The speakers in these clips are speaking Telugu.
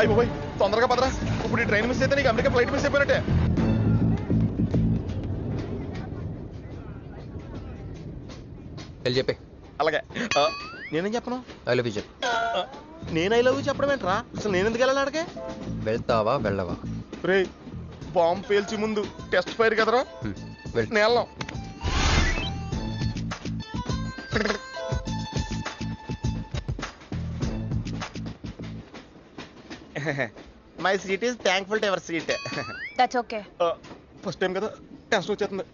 అయిపోయి తొందరగా పదరా. ఇప్పుడు ఈ ట్రైన్ మిస్ అయితే నీకు అమెరికా ఫ్లైట్ మిస్ అయిపోయినట్టే. వెళ్ళి చెప్పే. అలాగే. నేనేం చెప్పను? ఐ లవ్ యూ చెప్పు. నేను ఐ లవ్ యూ చెప్పడం ఏంట్రా? అసలు నేను ఎందుకు వెళ్ళాలి అడిగే? వెళ్తావా వెళ్ళవా? రే బాంబు పేల్చి ముందు టెస్ట్ ఫైర్ కదరా. నేను వెళ్ళాం. My seat is thankful to ever seat. That's okay. First time కదా టెన్షన్ వచ్చేస్తుంది.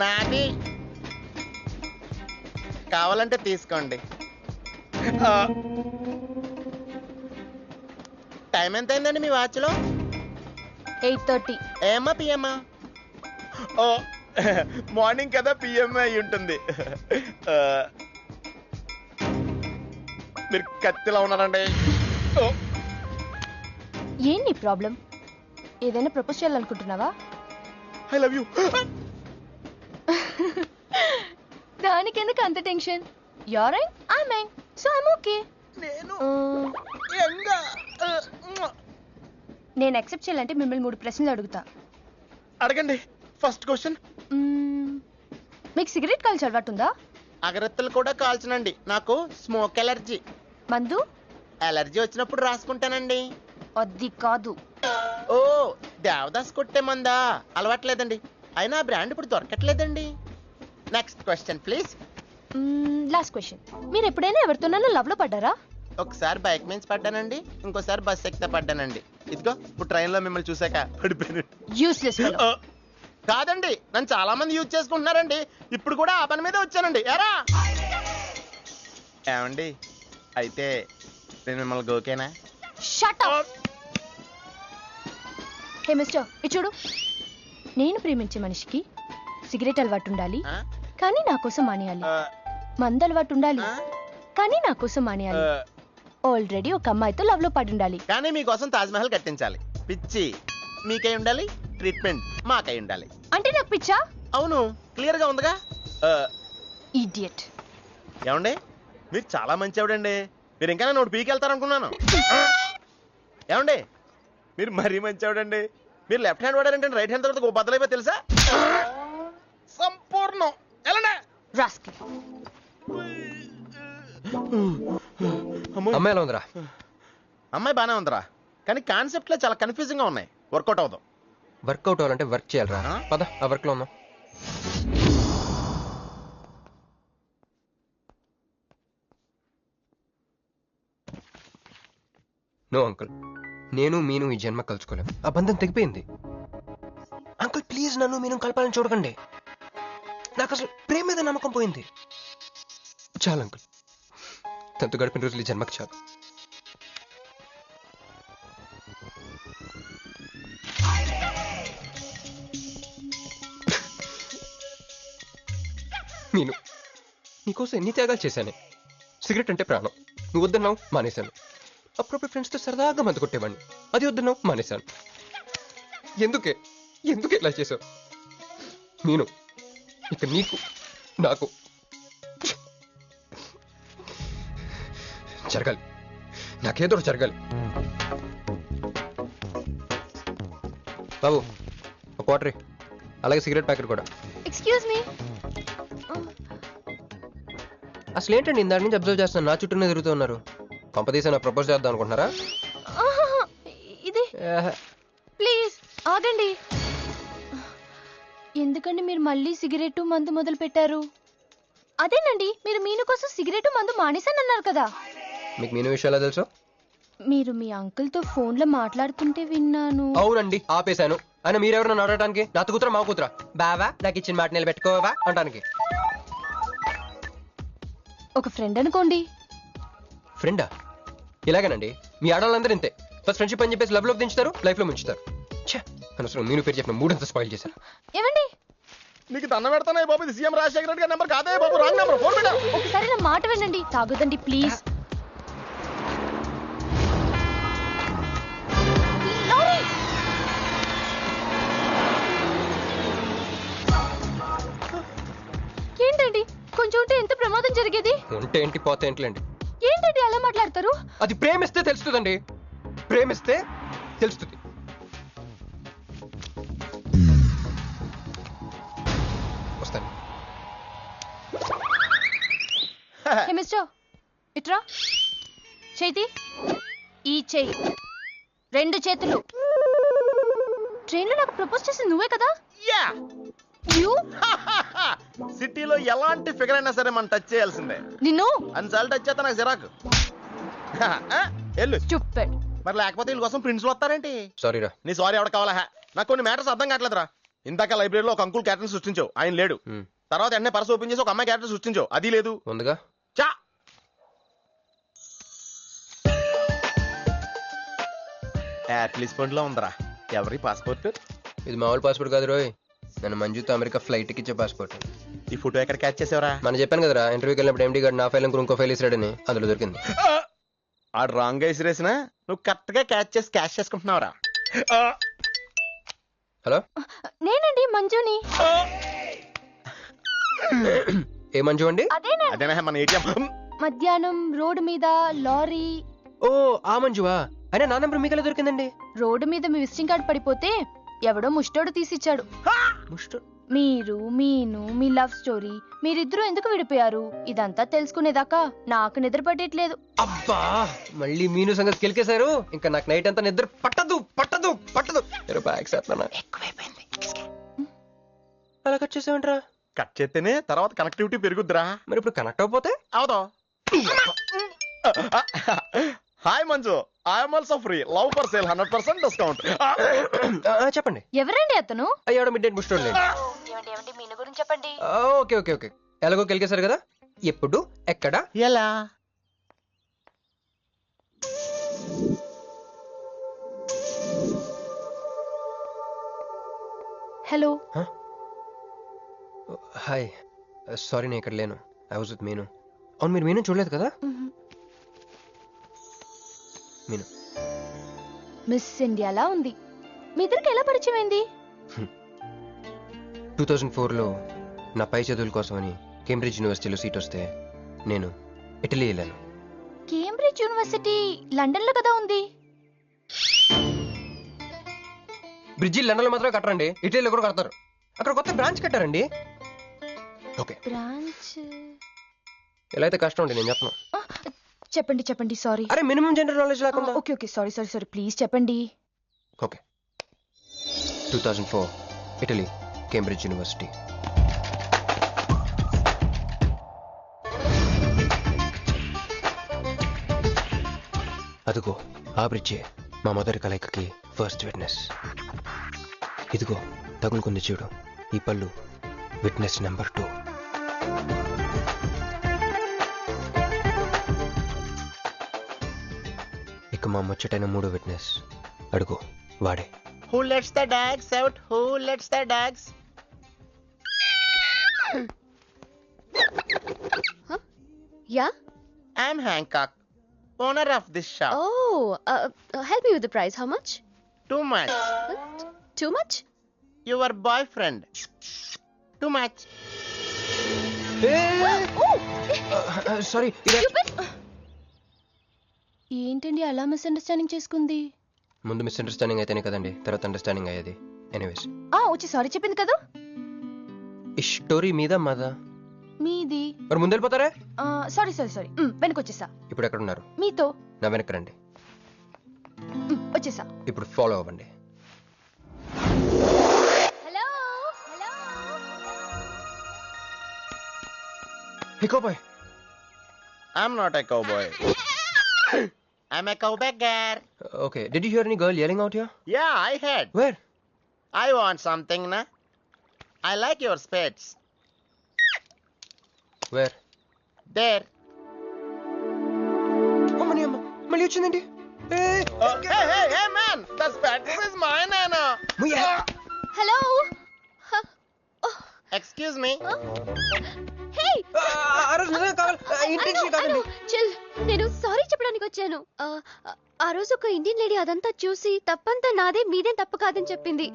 నాది కావాలంటే తీసుకోండి. టైం ఎంత అయిందండి మీ వాచ్లో? 8:30. ఏమా పిఎమ్మా? ఓ మార్నింగ్ కదా, పిఎంఏ అయి ఉంటుంది. మీరు కత్తిలా ఉన్నారండి. ఏంటి ప్రాబ్లం? ఏదైనా ప్రపోజ్ చేయాలనుకుంటున్నావా? I love you. దానికి ఎందుకు అంత tension? You're young, I'm young, so I'm okay. నేను యాక్సెప్ట్ చేయాలంటే మిమ్మల్ని 3 ప్రశ్నలు అడుగుతా. అడగండి. First question. మీకు సిగరెట్ కాల్చి అలవాటు ఉందా? అగరత్తులు కూడా కాల్చనండి. నాకు స్మోక్ ఎలర్జీ. మందు? ఎలర్జీ వచ్చినప్పుడు రాసుకుంటానండి. అది కాదు. ఓ దేవదాస్ కొట్టే మందా? అలవాట్లేదండి. అయినా బ్రాండ్ ఇప్పుడు దొరకట్లేదండి. Next question please. Last question. మీరు ఎప్పుడైనా ఎవరితోనైనా లవ్ లో పడ్డారా? ఒకసారి బైక్ మీద పడ్డానండి, ఇంకోసారి బస్ ఎక్కితే పడ్డానండి. ఇదిగో ఇప్పుడు ట్రైన్ లో మిమ్మల్ని చూసాక పడిపోయాను. యూస్లెస్. కాదండి, నన్ను చాలా మంది యూజ్ చేసుకుంటున్నారండి. ఇప్పుడు కూడా ఆ పని మీద వచ్చానండి. ఎరా ఏమండి, అయితే నేను మిమ్మల్ని గోకేనా? Shut up. హే మిస్టర్, ఇది చూడు. నేను ప్రేమించే మనిషికి సిగరెట్ అలవాటు ఉండాలి, కానీ నా కోసం మానేయాలి. మందు అలవాటు ఉండాలి, కానీ నా కోసం మానేయాలి. ఆల్రెడీ ఒక అమ్మాయితో లవ్ లో పడి ఉండాలి, కానీ మీకోసం తాజ్ మహల్ కట్టించాలి. పిచ్చి మీకై ఉండాలి, ట్రీట్మెంట్ మాకై ఉండాలి. అంటే నాకు పిచ్చా? అవును, క్లియర్ గా ఉందిగా. ఇడియట్. ఏమండి, మీరు చాలా మంచి ఆవిడండి. మీరు ఇంకా నన్ను పీకి వెళ్తారనుకున్నాను. ఏమండి, మీరు మరీ మంచి ఆవిడండి. మీరు లెఫ్ట్ హ్యాండ్ వాడారంటే రైట్ హ్యాండ్ తర్వాత బద్దలైపోయి తెలుసా? సంపూర్ణం. ఎలానే అమ్మాయి ఎలా ఉందిరా? అమ్మాయి బానే ఉందిరా, కానీ కాన్సెప్ట్ లో చాలా కన్ఫ్యూజింగ్ గా ఉన్నాయి. వర్కౌట్ అవుతాం. వర్కౌట్ అవ్వాలంటే వర్క్ చేయాలరా. పద ఆ వర్క్ లో ఉన్నాం. నో అంకుల్, నేను మీను ఈ జన్మ కలుసుకోలేం. ఆ బంధం తెగిపోయింది. అంకుల్ ప్లీజ్ నన్ను మీను కలపాలని చూడకండి. నాకు అసలు ప్రేమ మీద నమ్మకం పోయింది. చాలు అంకుల్, తనతో గడిపిన రోజులు ఈ జన్మకు చాలు. మీను, నీకోసం ఎన్ని త్యాగాలు చేశానే. సిగరెట్ అంటే ప్రాణం, నువ్వు వద్దన్నావు మానేశాను. అప్పుడప్పుడు ఫ్రెండ్స్తో సరదాగా మందు కొట్టేవాడిని, అది వద్దన్నావు మానేశాను. ఎందుకే ఇలా చేసావు? మీను, ఇక నీకు నాకు జరగాలి, నాకేదో జరగాలి. బాబు ఒక వాటర్, అలాగే సిగరెట్ ప్యాకెట్ కూడా. Excuse me. అసలు ఏంటండి ఇందాక నుంచి అబ్జర్వ్ చేస్తాను, నా చుట్టూనే తిరుగుతూ ఉన్నారు. కొంపదీసి నా ప్రపోజ్ చేద్దాం అనుకుంటున్నారా? ఇది ప్లీజ్ ఆగండి. ఎందుకండి మీరు మళ్ళీ సిగరెట్ మందు మొదలు పెట్టారు? అదేనండి, మీరు మీను కోసం సిగరెట్ మందు మానేశానన్నారు కదా. మీకు మీను విషయాలు తెలుసు? మీరు మీ అంకుల్ తో ఫోన్ లో మాట్లాడుతుంటే విన్నాను. అవునండి, ఆపేశాను. ఆయన మీరెవరు నన్ను అడగడానికి? నా కూతురా మా కూతురా? బావా నాకు ఇచ్చిన మాట నిలబెట్టుకోవా అంటానికి. ఒక ఫ్రెండ్ అనుకోండి. ఫ్రెండా? ఇలాగేనండి, మీ ఆడవాళ్ళందరూ ఇంతే. ఫస్ట్ ఫ్రెండ్షిప్ అని చెప్పేసి లవ్ లో దించుతారు, లైఫ్ లో ముంచుతారు. అనవసరం మీను పేరు చెప్పిన మూడంతా స్పాయిల్ చేశారు. ఏమండి, నీకు దండం పెడతానే బాబు, ఇది సీఎం రాజశేఖర రెడ్డి గారి నెంబర్ కాదే బాబు, రాంగ్ నెంబర్. ఫోన్ పెట్టా. ఒకసారి నా మాట వినండి. తాగొద్దండి ప్లీజ్. ఏంటండి కొంచెం ఉంటే ఎంత ప్రమాదం జరిగేది. ఉంటే ఏంటి పోతే ఏంటిలేండి. ఏంటండి అలా మాట్లాడతారు? అది ప్రేమిస్తే తెలుస్తుందండి, ప్రేమిస్తే తెలుస్తుంది. వస్తాను. హే మిస్టర్, ఇట్రా. చేతి ఈ చెయ్యి, 2 చేతులు. ట్రైన్ లో నాకు ప్రపోజ్ చేసింది నువ్వే కదా? యా యూ సిటీలో ఎలాంటి ఫిగర్ అయినా సరే మనం టచ్ చేయాల్సిందే. నిన్ను అన్నిసార్లు టచ్ చేస్తా నాకు చిరాకు. వెళ్ళు. స్టూపిడ్. మరి లేకపోతే వీళ్ళ కోసం ప్రిన్స్లు వస్తారేంటి? సారీ రా. నీ సారీ ఎవడ కావాలా? నాకు కొన్ని మ్యాటర్స్ అర్థం కావట్లేదురా. ఇందాక లైబ్రరీలో ఒక అంకుల్ క్యారెక్టర్ సృష్టించావు, ఆయన లేడు. తర్వాత ఎన్నే పర్స్ ఓపెన్ చేసి ఒక అమ్మాయి క్యారెక్టర్ సృష్టించావు, అది లేదు. ముందుగా చా యాట్లీస్ పండ్లో ఉందరా. ఎవరి పాస్పోర్ట్? ఇది మామూలు పాస్పోర్ట్ కాదు రోయ్, నన్ను మంజుతో అమెరికా ఫ్లైట్ కి ఇచ్చే పాస్పోర్ట్. ఈ ఫోటో ఎక్కడ క్యాచ్ చేసావరా? మనం చెప్పాను కదరా, ఇంటర్వ్యూకి వెళ్ళినప్పుడు ఎండి గారు నా ఫైల్ ఇంకో ఫైల్ ఇస్తాడని, అందులో దొరికింది. ఆడు రాంగ్ గా ఇసిరేసినా నువ్వు కరెక్ట్ గా క్యాచ్ చేసి క్యాష్ చేసుకుంటున్నావురా. హలో, నేనండి మంజుని. ఏ మంజు అండి? అదేనా మన ఏటీఎం. మధ్యాహ్నం రోడ్డు మీద లారీ. ఓ ఆ మంజువా? అయినా నా నెంబర్ మీకెలా దొరికిందండి? రోడ్డు మీద మీ విజిటింగ్ కార్డ్ పడిపోతే ఎవడో ముష్టోడు తీసిచ్చాడు. మీరు, మీను, మీ లవ్ స్టోరీ, మీరిద్దరూ ఎందుకు విడిపోయారు ఇదంతా తెలుసుకునేదాకా నాకు నిద్ర పట్టేట్లేదు. అబ్బా, మళ్ళీ మీను సంగతి కెలికేశారు. ఇంకా నాకు నైట్ అంతా నిద్ర పట్టదు పట్టదు పట్టదు. ఎక్కువైపోయింది. అలా కట్ చేసామంటరా? కట్ చేస్తేనే తర్వాత కనెక్టివిటీ పెరుగుద్దిరా. మరి ఇప్పుడు కనెక్ట్ అయిపోతే అవుదా? Hi Manju, I'm also free. Love for sale 100% discount. చెప్పండి. ఎవరండి అతను? అయ్యాడు మిడ్ నైట్ ముస్టోడ్ లేండి. మీను గురించి చెప్పండి. ఓకే ఓకే ఓకే, ఎలాగో కెలికేశారు కదా, ఎప్పుడు ఎక్కడ ఎలా? హలో. హాయ్, సారీ నేను ఇక్కడ లేను. ఐ వాజ్ విత్ మీను. అవును, మీరు మీను చూడలేదు కదా? మీను మిస్ ఇండియాలా ఉంది. మీ ఇద్దరికి ఎలా పరిచయం అయింది? 2004లో నా పై చదువుల కోసమని కేంబ్రిడ్జ్ యూనివర్సిటీలో సీట్ వస్తే నేను ఇటలీ వెళ్ళాను. కేంబ్రిడ్జ్ యూనివర్సిటీ లండన్ లో కదా ఉంది. బ్రిడ్జి లండన్ లో మాత్రమే కట్టరండి, ఇటలీలో కూడా కడతారు. అక్కడ కొత్త బ్రాంచ్ కట్టారండి. ఓకే, బ్రాంచ్ ఎలా అయితే కష్టం అండి, నేను చెప్పను. చెప్పండి చెప్పండి. సారీ. అరే మినిమం జనరల్ నాలెడ్జ్ లేకుండా. Okay okay, sorry sorry sorry, please చెప్పండి. Okay, 2004 Italy, Cambridge university. అదిగో ఆ బ్రిడ్జే మా మొదటి కలయికకి ఫస్ట్ విట్నెస్. ఇదిగో తగులుకుంది చూడు ఈ పళ్ళు, విట్నెస్ నెంబర్ 2. ఇక మా ముచ్చటైన 3 విట్నెస్ అడుగు, వాడే. Who lets the dogs out? Who lets the dogs? Yeah? I'm Hancock, owner of this shop. Oh, help me with the price. How much? Too much. Too much? Your boyfriend. Too much. Sorry, ఏంటండి అలా మిస్అండర్స్టాండింగ్ చేసుకుంది? ముందు మిస్అండర్స్టాండింగ్ అయితేనే కదండి తర్వాత అండర్స్టాండింగ్ అయ్యేది. ఎనీవేస్, వచ్చి సారీ చెప్పింది కదా. ఈ స్టోరీ మీద మాదా? మీది. మరి ముందు వెళ్ళిపోతారా? సారీ సారీ సారీ, వెనకొచ్చేసా. ఇప్పుడు ఎక్కడ ఉన్నారు? మీతో. నా వెనక్కి రండి. వచ్చేసా. ఇప్పుడు ఫాలో అవ్వండి. Hello hello. Hey cowboy. I'm not a cowboy. I'm a cowbagger. Okay, did you hear any girl yelling out here? Yeah, I heard. Where? I want something, na? I like your spades. Where? There. అమ్మని అమ్మ, మళ్ళీ వచ్చిందండి. Hey, man! The spades is mine, Anna. Hello. Excuse me. Hey, chill. నేను సారీ చెప్పడానికి వచ్చాను. ఆ రోజు ఒక ఇండియన్ లేడీ అదంతా చూసి తప్పంతా నాదే, మీదేం తప్పు కాదని చెప్పింది.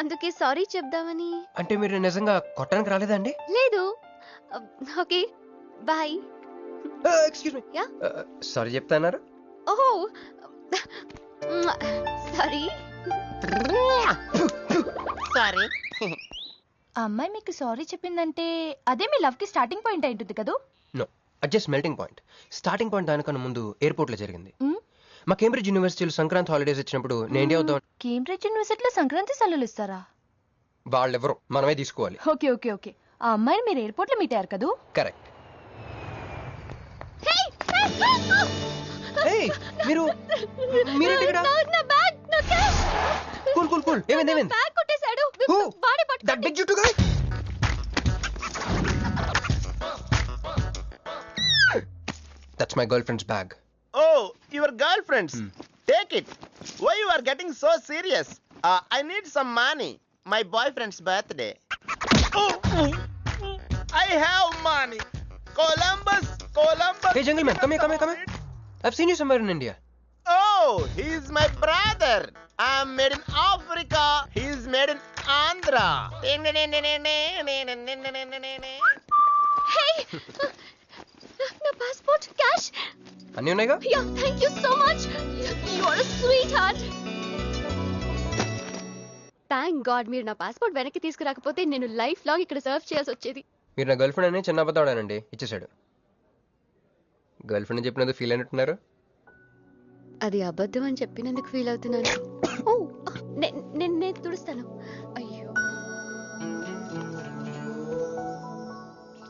అందుకే సారీ చెప్దామని. అంటే మీరు నిజంగా కొట్టడానికి రాలేదా అండి? లేదు, okay bye. Excuse me. Yeah? Sorry చెప్తాన్నారు. ఓహో సారీ. సారీ. ఆ అమ్మాయి మీకు సారీ చెప్పిందంటే అదే మీ లవ్ కి స్టార్టింగ్ పాయింట్ అయి ఉంటుంది కదా? నో, అది just melting point. Starting point దానికన్నా ముందు ఎయిర్పోర్ట్ లో జరిగింది. మ్? మా కేంబ్రిడ్జ్ యూనివర్సిటీలో సంక్రాంతి హాలిడేస్ వచ్చినప్పుడు నేను ఇండియా వద్దాం. కేంబ్రిడ్జ్ యూనివర్సిటీలో సంక్రాంతి సెలవులు ఇస్తారా? వాళ్ళెవరో మనమే తీసుకోవాలి. Okay okay okay. ఆ అమ్మాయిని మీరు ఎయిర్పోర్ట్ లో మీట్ అయ్యారు కదా? కరెక్ట్. మీరు మీరేంటి ఇక్కడ? నా బ్యాగ్, నా క్యాష్. Cool cool cool. ఏమైంది ఏమైంది? బ్యాగ్ కొట్టేశాడు. Who? వాడే That పట్టుకోండి. big juttu guy? That's my girlfriend's bag. Oh, your girlfriends. Take it. Why you are getting so serious? I need some money. My boyfriend's birthday. I have money. Columbus. Hey gentleman, come here. I've seen you somewhere in India. Oh, he's my brother. I'm made in Africa. He's made in Andhra. Hey! నా పాస్పోర్ట్, క్యాష్. అన్నీ ఉన్నాయిగా? Yeah, thank you so much. You are a sweetheart. Thank God మీరు నా పాస్పోర్ట్ వెనక్కి తీసుకురాకపోతే నేను లైఫ్ లాంగ్ ఇక్కడ సర్వ్ చేయాల్సి వచ్చేది. మీరు నా గర్ల్ ఫ్రెండ్ అని చిన్న అబద్ధాడానండి, ఇచ్చేసాడు. గర్ల్ ఫ్రెండ్ చెప్పినందుకు ఫీల్ అయినట్టున్నారు. అది అబద్ధం అని చెప్పినందుకు ఫీల్ అవుతున్నాను. ఓ, నేను తుడుస్తాను. అయ్యో,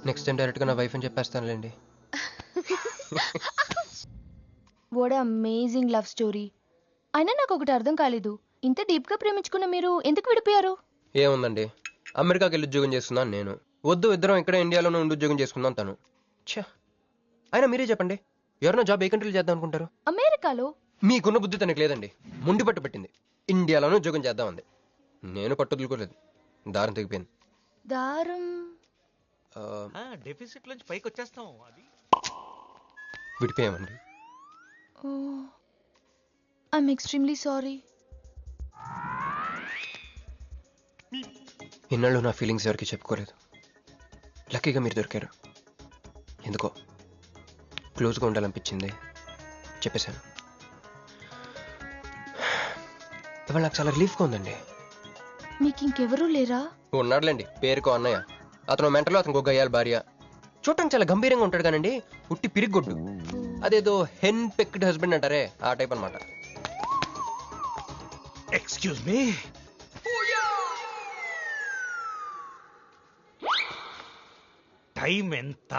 నెక్స్ట్ టైం డైరెక్ట్ గా నా వైఫ్ అని చెప్పేస్తానులేండి. What amazing love story. అయినా నాకు ఒకటి అర్థం కాలేదు, ఇంత డీప్ గా ప్రేమించుకున్న మీరు ఎందుకు విడిపోయారు? ఏముందండి, అమెరికాకి వెళ్ళి ఉద్యోగం చేస్తున్నాను నేను. వద్దు, ఇద్దరం ఇక్కడ ఇండియాలోనే ఉండి ఉద్యోగం చేసుకుందాం తను. ఛా, అయినా మీరే చెప్పండి, ఎవరైనా జాబ్ ఏ కంట్రీలో చేద్దాం అనుకుంటారు? అమెరికాలో? మీకున్న బుద్ధి తనకి లేదండి. ముండి పట్టు పెట్టింది, ఇండియాలోనే ఉద్యోగం చేద్దామంది. నేను పట్టుదలుకోలేదు, దారం తెగిపోయింది. దారం? డెఫిసిట్ నుంచి పైకి వచ్చేస్తాం. అది విడిపోయామండి. I'm extremely sorry. ఇన్నాళ్ళు నా ఫీలింగ్స్ ఎవరికి చెప్పుకోలేదు. లక్కీగా మీరు దొరికారు. ఎందుకో క్లోజ్గా ఉండాలనిపించింది, చెప్పేశాను. ఇవాళ నాకు చాలా రిలీఫ్గా ఉందండి. మీకు ఇంకెవరూ లేరా? ఉన్నాడులేండి, పేరుకో అన్నయ్య. అతను మెంటలో, అతనికి ఒక గయ్యాల భార్య. చూడటానికి చాలా గంభీరంగా ఉంటాడు కానండి, ఉట్టి పిరిగొడ్డు. అదేదో హెన్ పెక్డ్ హస్బెండ్ అంటారే, ఆ టైప్ అనమాట. Excuse me. టైం ఎంత?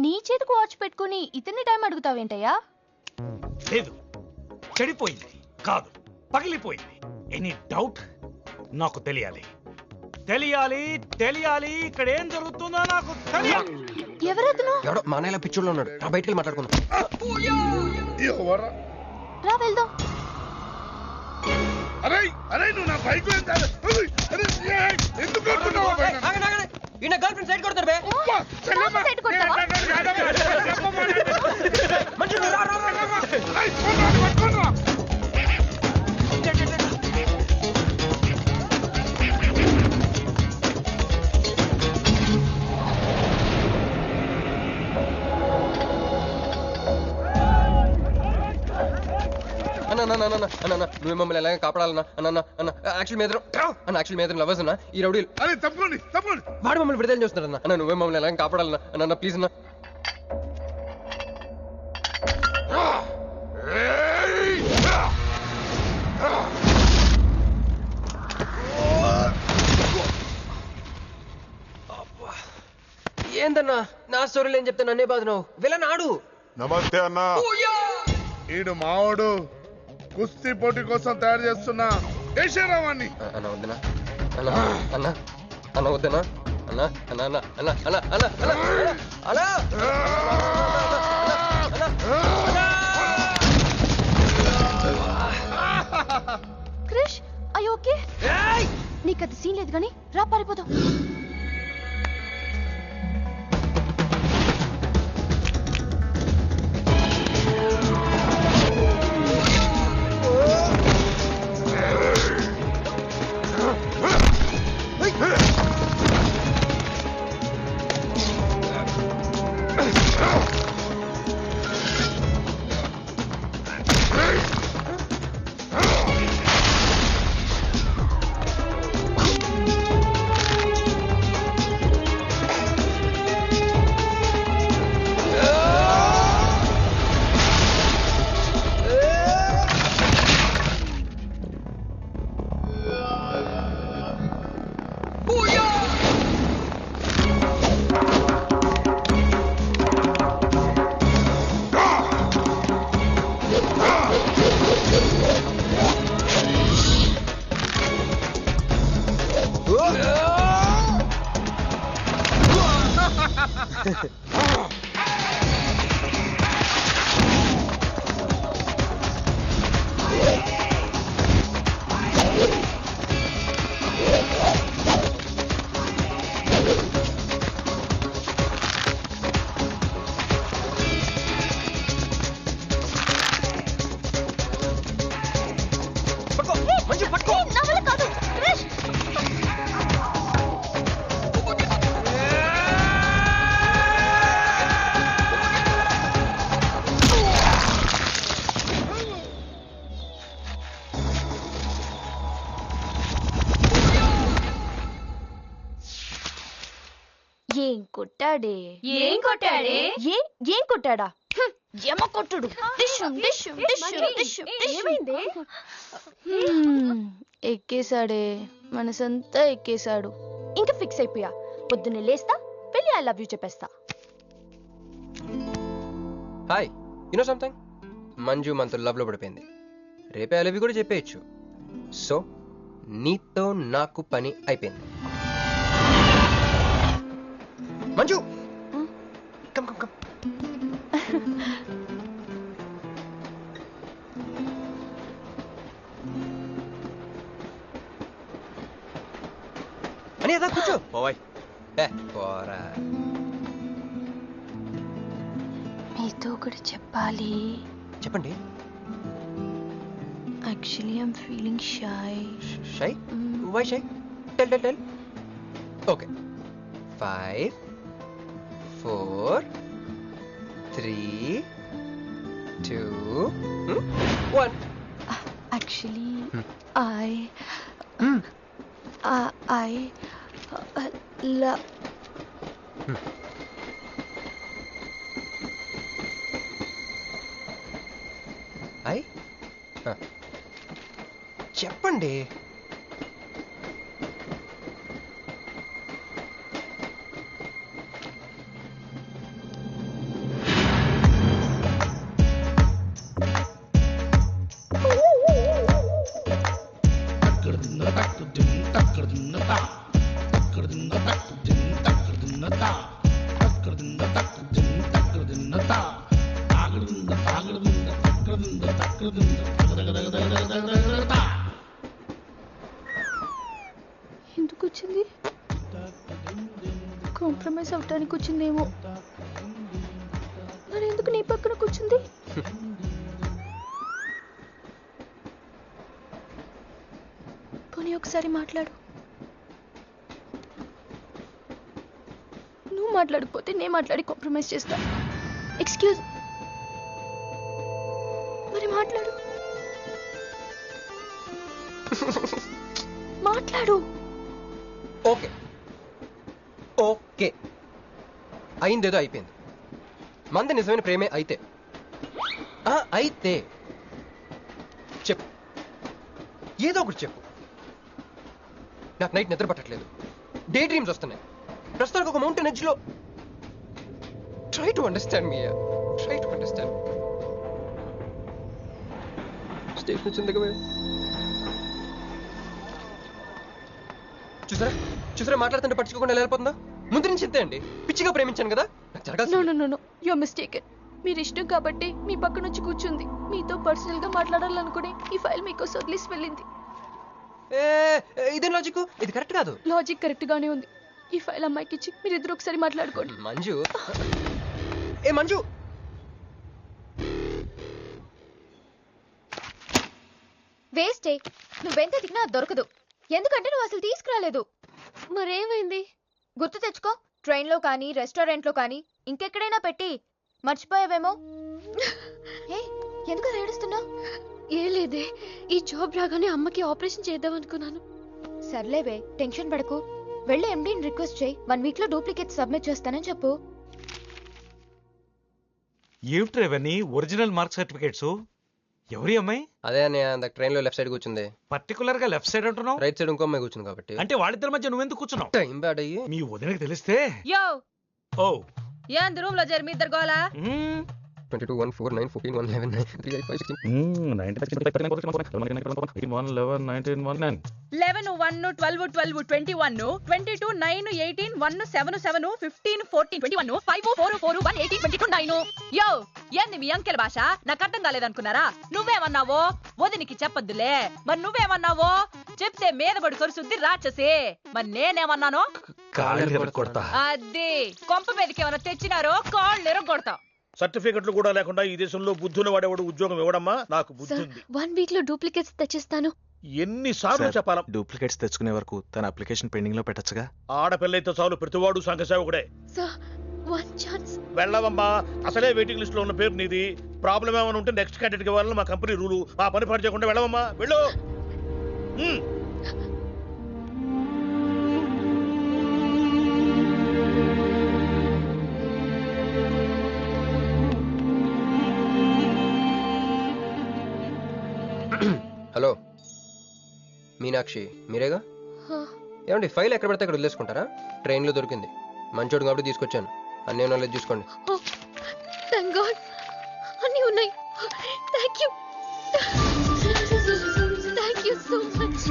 నీ చేతికి వాచ్ పెట్టుకుని ఇతన్ని టైం అడుగుతావేంటయ్యా? లేదు, చెడిపోయింది కాదు, పగిలిపోయింది. Any doubt? నాకు తెలియాలి. ఇక్కడ ఏం జరుగుతుందో నాకు తెలియాలి. ఎవరతను? ఎవడో మా అన్నయ్యలా పిచ్చోళ్ళు ఉన్నాడు, రా బయటికి వెళ్ళి మాట్లాడుకుందాం. రా వెళ్దాం. నువ్వు నా బైక్ ఎందుకు ఈయన గర్ల్ ఫ్రెండ్ సైడ్ కొడతారు బే. నాకు సైడ్ కొడతావా? మనుషులు రా, రా, రా, రా. అన్న నువ్వు మమ్మల్ని ఎలాగ కాపాడాలన్నా అన్న యాక్చువల్ మీద లవర్స్ అన్న ఈ రౌడీలు. అరే తప్పండి వాడు మమ్మల్ని విడుదల చేస్తున్నాడు అన్న నువ్వే మమ్మల్ని ఎలాగ కాపాడాలన్నా అన్న ప్లీజ్ అన్న. ఏందన్నా నా స్టోరీలు ఏం చెప్తే నన్నే బాధనావు? వెళ్ళనాడు. నమస్తే అన్నా. ఈడు మావాడు కుస్తీ పోటీ కోసం తయారు చేస్తున్నా యశరావాణ్ణి. అన్న వద్దనా అన్న వద్దనా అన్న క్రిష్, ఐ ఓకే? నీకు అది సీన్ లేదు కానీ రా పారిపోతాం. పట్టుకో మంజు పట్టుకో. నా వల్ల కాదు క్రిష్. ఏం కొట్టాడే ఏం కొట్టాడే? ఏం కొట్టాడా ఏమ కొట్టుడు డిష్షుం, డిష్షుం, డిష్షుం, డిష్షుం, డిష్షుం. ఎక్కేశాడే మనసంతా ఎక్కేశాడు. ఇంకా ఫిక్స్ అయిపోయా. పొద్దున్నే లేస్తా వెళ్ళి ఐ లవ్ యూ చెప్పేస్తా. హాయ్ యూనో సంథింగ్, మంజు మనతో లవ్ లో పడిపోయింది. రేపే అలవి కూడా చెప్పేయచ్చు. సో నీతో నాకు పని అయిపోయింది. Manju come come come. అని అదా కూర్చో. పోవాయ్. పోరా. మీతో ఒకటి చెప్పాలి. చెప్పండి. Actually I'm feeling shy. Shy? Why shy? Tell tell tell. Okay. 5 4 3 2 1. Actually, I love. చెప్పండి. ఎందుకు వచ్చింది? కాంప్రమైజ్ అవటానికి వచ్చిందేమో. మరి ఎందుకు నీ పక్కన కూర్చుంది? పోనీ ఒకసారి మాట్లాడు. నువ్వు మాట్లాడకపోతే నేను మాట్లాడి కాంప్రమైజ్ చేస్తా. ఎక్స్క్యూజ్. మరి మాట్లాడు. మాట్లాడు. ఓకే ఓకే, అయిందేదో అయిపోయింది. మంది నిజమైన ప్రేమే అయితే అయితే చెప్పు, ఏదో ఒకటి చెప్పు. నాకు నైట్ నిద్ర పట్టట్లేదు, డే డ్రీమ్స్ వస్తున్నాయి. ప్రస్తుతానికి ఒక మౌంటైన్ ఎడ్జ్ లో. Try to understand me, try to understand. Station వచ్చింది కదా. చూసారా చూసారా, మాట్లాడుతుంటే పట్టించుకోకుండా వెళ్ళిపోతుందా? ముందు నుంచి ఇంతే అండి. పిచ్చిగా ప్రేమించాను కదా, నాకు జరగాల్సింది. No you're mistaken. మీరు ఇష్టం కాబట్టి మీ పక్క నుంచి కూర్చుంది. మీతో పర్సనల్ గా మాట్లాడాలనుకుని ఈ ఫైల్ మీకోసం వదిలేసి వెళ్ళింది. ఇదేం లాజిక్? ఇది కరెక్ట్ కాదు. లాజిక్ కరెక్ట్ గానే ఉంది. ఈ ఫైల్ అమ్మాయికి ఇచ్చి మీరిద్దరు ఒకసారి మాట్లాడుకోండి. మంజు, మంజు, వేస్టే. నువ్వెంత తిన్నా దొరకదు. ఎందుకంటే నువ్వు అసలు తీసుకురాలేదు. మరేమైంది? గుర్తు తెచ్చుకో. ట్రైన్లో కానీ రెస్టారెంట్లో కానీ ఇంకెక్కడైనా పెట్టి మర్చిపోయావేమో. ఎందుకు ఏడుస్తున్నావు? ఏ లేదే, ఈ జాబ్ రాగానే అమ్మకి ఆపరేషన్ చేద్దాం అనుకున్నాను. సర్లేవే, టెన్షన్ పడకు. వెళ్ళి ఎండీని రిక్వెస్ట్ చేయి. 1 వీక్ లో డూప్లికేట్ సబ్మిట్ చేస్తానని చెప్పు. ఏమిట్రా ఇవన్నీ ఒరిజినల్ మార్క్ సర్టిఫికేట్స్? ఎవరి అమ్మాయి? అదే అన్నయ్య, ట్రైన్ లో లెఫ్ట్ సైడ్ కూర్చుంది. పర్టికులర్ గా లెఫ్ట్ సైడ్ అంటున్నావు? రైట్ సైడ్ ఇంకో అమ్మాయి కూర్చుంది కాబట్టి. అంటే వాళ్ళిద్దరి మధ్య నువ్వెందుకు కూర్చున్నావు? టైం బ్యాడ్ అయ్యి. మీ వదినకి తెలిస్తే. యో ఓ ఏంది రూమ్ లో చేరి మీ ఇద్దరు గోలా? 22, 1, 4, 9, 14, 1, 11, 9, 3, 5, 16. 11, 1, 12, 12, 21, 22, 9, 18, 1, 7, 7, 15, 14, 21, 5, 4, 4, 1, 18, 22, 9. యో ఏంది మీ అంకెల భాష? నాకు అర్థం కాలేదనుకున్నారా? నువ్వేమన్నావో వదినికి చెప్పొద్దులే. మరి నువ్వేమన్నావో చెప్తే మీద పడి కరుసుద్ది రాక్షసి. మరి నేనేమన్నాను? అది కొంప మీదకి ఏమన్నా తెచ్చినారో కాళ్ళు ఎరగొడతా. సర్టిఫికెట్లు కూడా లేకుండా ఈ దేశంలో బుద్ధుని వాడేవాడు ఉద్యోగం ఇవ్వడమ్మా. నాకు బుద్ధి ఉంది. 1 week లో డూప్లికేట్స్ తెచ్చిస్తాను. ఎన్నిసార్లు చెప్పాలా? డూప్లికేట్స్ తెచ్చుకునే వరకు తన అప్లికేషన్ పెండింగ్ లో పెట్టచ్చుగా. ఆడపిల్లైతే చాలు, ప్రతివాడు సంఘ సేవకుడే. Sir 1 chance. వెళ్ళవమ్మా, అసలే వెయిటింగ్ లిస్ట్ లో ఉన్న పేరు నీది. ప్రాబ్లం ఏమైనా ఉంటే నెక్స్ట్ క్యాండిడేట్ కి వెళ్ళాలని మా కంపెనీ రూలు. ఆ పని పాటు చేయకుండా వెళ్ళవమ్మా, వెళ్ళు. హలో మీనాక్షి, మీరేగా? ఏమండి ఫైల్ ఎక్కడ పడితే అక్కడ వదిలేసుకుంటారా? ట్రైన్లో దొరికింది, మంచోడు కాబట్టి తీసుకొచ్చాను. అన్నీ నాలెడ్జ్ చూసుకోండి. థాంక్ గాడ్ అన్నీ ఉన్నాయి. Thank you so much.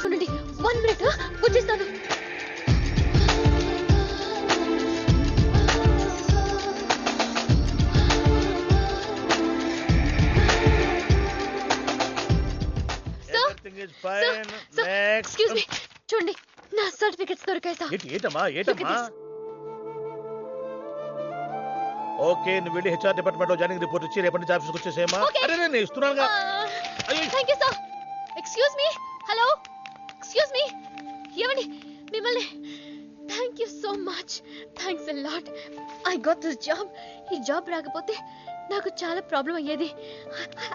చూడండి 1 minute వచ్చేస్తాను. ఎక్స్క్యూజ్ మీ, చూడండి నా సర్టిఫికెట్స్ దొరికాయి సార్. ఏటమ్మా ఏటమ్మా? ఓకే, నువ్వు వెళ్ళి హెచ్ఆర్ డిపార్ట్మెంట్ లో జాయినింగ్ రిపోర్ట్ ఇచ్చి రేపటి నుంచి ఆఫీస్కి వచ్చేసేమా. అరే నేను ఇస్తున్నానుగా. Thank you sir. Excuse me, hello excuse me, ఏమండి మిమ్మల్ని. Thank you so much, thanks a lot. I got this job. ఈ జాబ్ రాకపోతే నాకు చాలా ప్రాబ్లం అయ్యేది.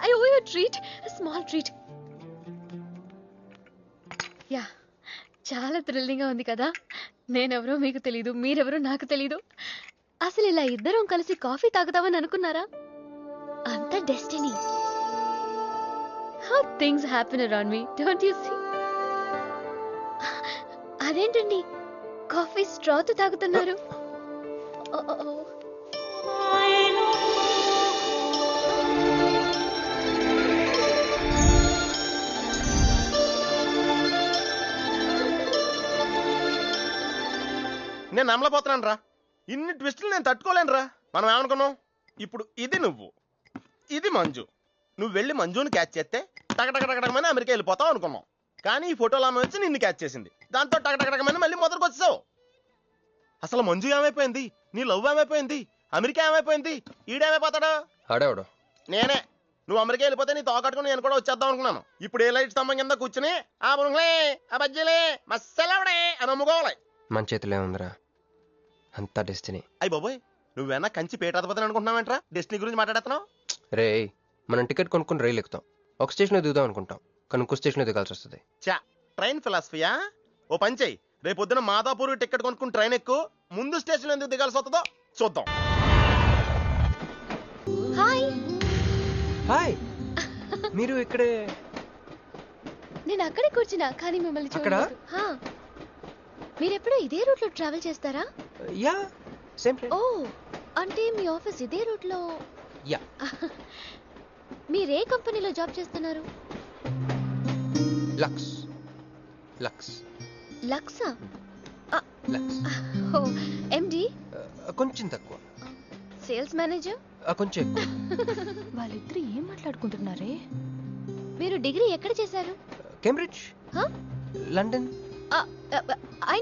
I owe you treat, small treat. Yeah, చాలా థ్రిల్లింగ్ గా ఉంది కదా. నేనెవరో మీకు తెలీదు, మీరెవరో నాకు తెలీదు. అసలు ఇలా ఇద్దరం కలిసి కాఫీ తాగుతామని అనుకున్నారా? అంత destiny. How things happen around me, don't you see? అదేంటండి కాఫీ స్ట్రాతో తాగుతున్నారు? నేను నమ్మలేకపోతున్నాను రా. ఇన్ని ట్విస్టులు నేను తట్టుకోలేను రా. మనం ఏమనుకున్నాం? ఇప్పుడు ఇది నువ్వు, ఇది మంజు. నువ్వు వెళ్ళి మంజుని క్యాచ్ చేస్తే టకటకటకమని అమెరికా వెళ్ళిపోతావు అనుకున్నాం. కానీ ఈ ఫోటోలో ఆమె వచ్చి నిన్ను క్యాచ్ చేసింది. దాంతో టకటకటకమని మళ్ళీ మొదటికి వచ్చావు. అసలు మంజు ఏమైపోయింది? నీ లవ్ ఏమైపోయింది? అమెరికా ఏమైపోయింది? ఈడేమైపోతాడు? ఆడేవాడు నేనే. నువ్వు అమెరికా వెళ్ళిపోతే నీ తోకట్టుకుని నేను కూడా వచ్చేద్దాం అనుకున్నాను. ఇప్పుడు ఏ లైట్ స్తంభం కింద కూర్చుని ఆ బురుంగ్లే ఆ బజ్జీలే మస్సలవడే అని అమ్ముకోవాలి. మన చేతిలో ఉందిరా అంతా డెస్టినీ. అయ్యి బాబోయ్, నువ్వేనా కంచి పేటాధిపతి అనుకుంటున్నావేంట్రా? డెస్టినీ గురించి మాట్లాడుతున్నావు? రే, మనం టికెట్ కొనుక్కుని రైలు ఎక్కుతాం. ఒక స్టేషన్లో దిగుదాం అనుకుంటాం, కానీ ఇంకో స్టేషన్లో దిగాల్సి వస్తుంది. చా, ట్రైన్ ఫిలాసఫియా? ఓ పని చెయ్యి, రేపు పొద్దున మాదాపూర్ టికెట్ కొనుక్కుని ట్రైన్ ఎక్కు. ముందు స్టేషన్ ఎందుకు దిగాల్సి వస్తుందో చూద్దాం. హాయ్. హాయ్, మీరు ఇక్కడే? నేను అక్కడే కూర్చున్నా, కానీ మిమ్మల్ని చూడలేదు. మీరెప్పుడు ఇదే రూట్ లో ట్రావెల్ చేస్తారా? Yeah, same train. ఓ, అంటే మీ ఆఫీస్ ఇదే రూట్ లో? యా. మీరే కంపెనీలో జాబ్ చేస్తున్నారు? లక్స్. లక్స్. లక్సా? లక్స్. Oh, MD? కొంచెం తక్కువ. Sales manager? కొంచెం ఎక్కువ. వాళ్ళిద్దరు ఏం మాట్లాడుకుంటున్నారే? మీరు డిగ్రీ ఎక్కడ చేశారు? Cambridge, London. I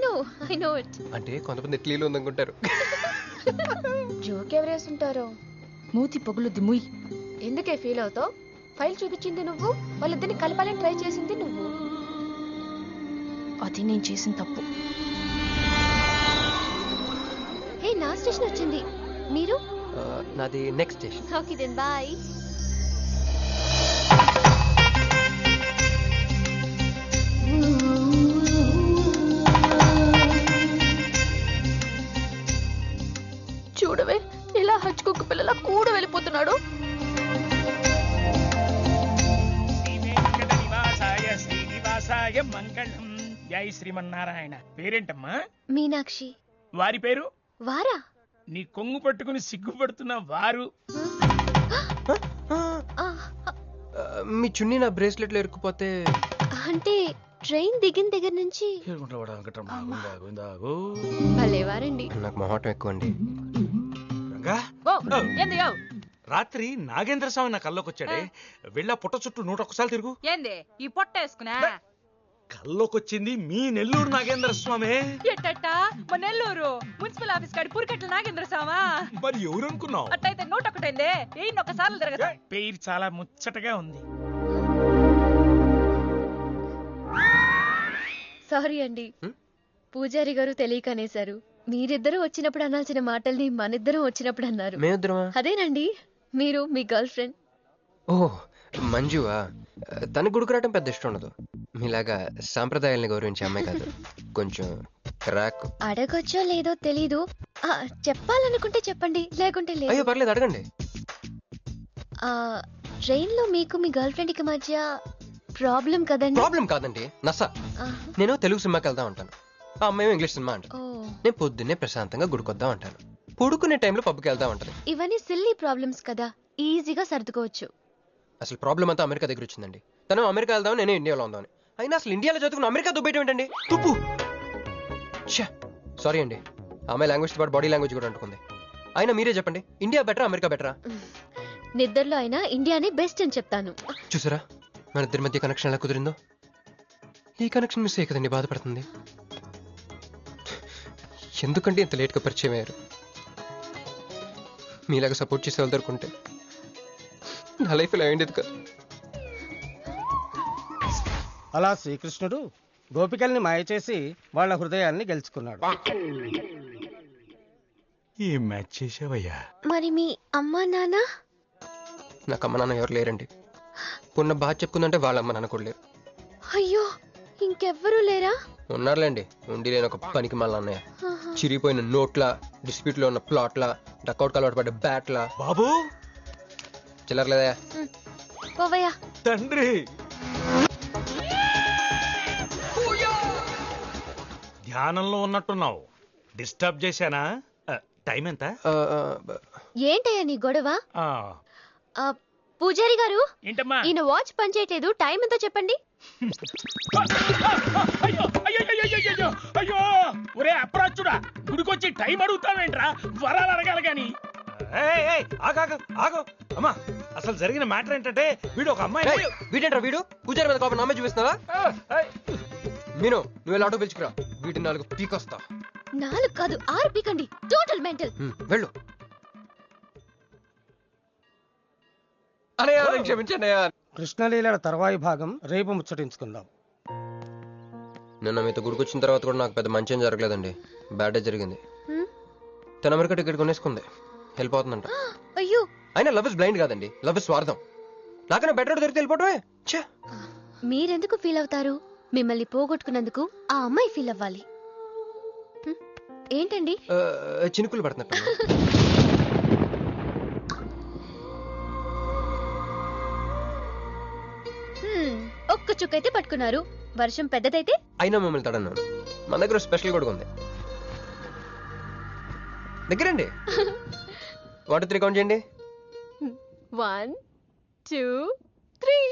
know it. అంటే కొంతమంది ఇటలీలో ఉందనుకుంటారు. జోక్ ఎవరేస్తుంటారో. మూతి పొగులుద్ది ముయ్. ఎందుకే ఫీల్ అవుతావు? ఫైల్ చూపించింది నువ్వు, వాళ్ళిద్దరిని కలపాలని ట్రై చేసింది నువ్వు. అది నేను చేసిన తప్పు. హే, నా స్టేషన్ వచ్చింది. మీరు? నాది next station. Okay then bye. చూడవే, ఇలా హచ్చుకుక్క పిల్లల కూడా వెళ్ళిపోతున్నాడు. జై శ్రీమన్నారాయణ. పేరేంటమ్మా? మీనాక్షి. వారి పేరు? వారా? నీ కొంగు పట్టుకుని సిగ్గుపడుతున్న వారు. మీ చున్నీ నా బ్రేస్లెట్లో ఇరుక్కుపోతే అంటే ట్రైన్ దిగిన దగ్గర నుంచి భలేవారండి. నాకు మొహాటం ఎక్కువ అండి. రంగా ఏంది యో? రాత్రి నాగేంద్ర స్వామి నా కల్లోకి వచ్చాడే, వెళ్ళా పుట్ట చుట్టూ 101 తిరుగు. ఏంది ఈ పొట్ట వేసుకున్నా? కల్లోకొచ్చింది మీ నెల్లూరు నాగేంద్ర స్వామి. ఎట్టట్టా మా నెల్లూరు మున్సిపల్ ఆఫీస్ కాడి పురికట్ల నాగేంద్ర స్వామా? మరి ఎవరు అనుకున్నావు? అట్టయితే 101 ఏయ్ ఒకసార్లు తిరగతా. పేరు చాలా ముచ్చటగా ఉంది. సారీ అండి, పూజారి గారు తెలియక అనేశారు. మీరిద్దరూ వచ్చినప్పుడు అనాల్సిన మాటల్ని మనిద్దరం వచ్చినప్పుడు అన్నారు. మేమిద్దరమా? అదేనండి, మీరు మీ గర్ల్ ఫ్రెండ్. ఓ మంజువా? తనకు గుడికి రావటం పెద్ద ఇష్టం ఉండదు. మీలాగా సాంప్రదాయాల్ని గౌరవించే అమ్మాయి కాదు, కొంచెం క్రాక్. అడగొచ్చో లేదో తెలీదు, చెప్పాలనుకుంటే చెప్పండి, లేకుంటే లేదు. అయ్యో పర్లేదు, అడగండి. ట్రైన్ లో మీకు మీ గర్ల్ ఫ్రెండ్ కి మధ్య ప్రాబ్లం కదండి? ప్రాబ్లం కాదండి, నస. నేను తెలుగు సినిమాకి వెళ్తా ఉంటాను, ఆ అమ్మాయి ఇంగ్లీష్ సినిమా అంట. నేను పొద్దున్నే ప్రశాంతంగా గుడికొద్దాం అంటాను, పడుకునే టైంలో పబ్కి వెళ్తా ఉంటాను. ఇవన్నీ సిల్లీ ప్రాబ్లమ్స్ కదా, ఈజీగా సర్దుకోవచ్చు. అసలు ప్రాబ్లం అంతా అమెరికా దగ్గర వచ్చిందండి. తను అమెరికా వెళ్దాం, నేను ఇండియాలో ఉందామని. అయినా అసలు ఇండియాలో చదువుకుని అమెరికా దుబ్బేయటం ఏంటండి? తుప్పు. సారీ అండి, ఆమె లాంగ్వేజ్ పాటు బాడీ లాంగ్వేజ్ కూడా అంటుకుంది. అయినా మీరే చెప్పండి, ఇండియా బెటరా అమెరికా బెటరా? నిద్దర్లో అయినా ఇండియానే బెస్ట్ అని చెప్తాను. చూసారా మన ఇద్దరి మధ్య కనెక్షన్ ఎలా కుదిరిందో? ఈ కనెక్షన్ మిస్ అయ్యే కదండి బాధపడుతుంది. ఎందుకంటే ఇంత లేట్గా పరిచయం అయ్యారు? మీలాగా సపోర్ట్ చేసే వాళ్ళు దొరుకుంటే నా లైఫ్ ఇలా అయింది కదా. అలా శ్రీకృష్ణుడు గోపికల్ని మాయ చేసి వాళ్ళ హృదయాల్ని గెలుచుకున్నాడు. ఏ మ్యాచ్ చేసావయ్యా? మరి మీ అమ్మా నాన్న? నాకు అమ్మ నాన్న ఎవరు లేరండి. ఉన్న బాధ చెప్పుకుందంటే వాళ్ళ అమ్మ నాన్న కూడా లేరు. అయ్యో, ఇంకెవ్వరూ లేరా? ఉన్నారులేండి, ఉండి లేని ఒక పనికి మళ్ళీ అన్నయ్య. చిరిగిపోయిన నోట్ల, డిస్ప్యూట్ లో ఉన్న ప్లాట్ల, డక్అవుట్ అలవాటు పడ్డ బ్యాట్ల. బాబు చిల్లరలేదా? పోవయ్యా. తండ్రి ధ్యానంలో ఉన్నట్టున్నావు, డిస్టర్బ్ చేశానా? టైం ఎంత? ఏంటయ్యా నీ గొడవ? పూజారి గారు, ఏంటమ్మా? ఈయన వాచ్ పనిచేయట్లేదు, టైం ఎంతో చెప్పండి. అయ్యో ఒరే అప్రాచుడా, గుడికొచ్చి టైం అడుగుతావేంట్రా? వరాలు అడగాలి గాని. ఆగో అమ్మా, అసలు జరిగిన మ్యాటర్ ఏంటంటే వీడు ఒక అమ్మాయి. వీడేంట్రా వీడు? పూజారి మీద కోపం నామే చూపిస్తున్నావా? మీను, నువ్వు ఆటో పిలుచుకురా, వీటి 4 పీకొస్తా. 4 కాదు 6 పీకండి, టోటల్ మెంటల్. వెళ్ళు. క్షమించండి. కృష్ణలీల తర్వాయి భాగం రేపు ముచ్చటించుకుందాం. నిన్న మీతో గుడికొచ్చిన తర్వాత కూడా నాకు పెద్ద మంచి ఏం జరగలేదండి, బ్యాడే జరిగింది. తన అమెరికా టికెట్ కొనేసుకుంది, వెళ్ళిపోతుందంట. అయ్యో, అయినా లవ్ ఇస్ బ్లైండ్ కాదండి, లవ్ ఇస్ స్వార్థం. నాకన్నా బెటర్ దొరికి వెళ్ళిపోవటమే. మీరెందుకు ఫీల్ అవుతారు? మిమ్మల్ని పోగొట్టుకున్నందుకు ఆ అమ్మాయి ఫీల్ అవ్వాలి. ఏంటండి చినుకులు పడుతున్నట్టు? ఒక్క చుక్కైతే పట్టుకున్నారు, వర్షం పెద్దదైతే? అయినా మమ్మల్ని తడన్నాను, మన దగ్గర స్పెషల్ కూడా ఉంది. దగ్గరండి. 1 2 3 కౌంట్ చేయండి. 1 2 3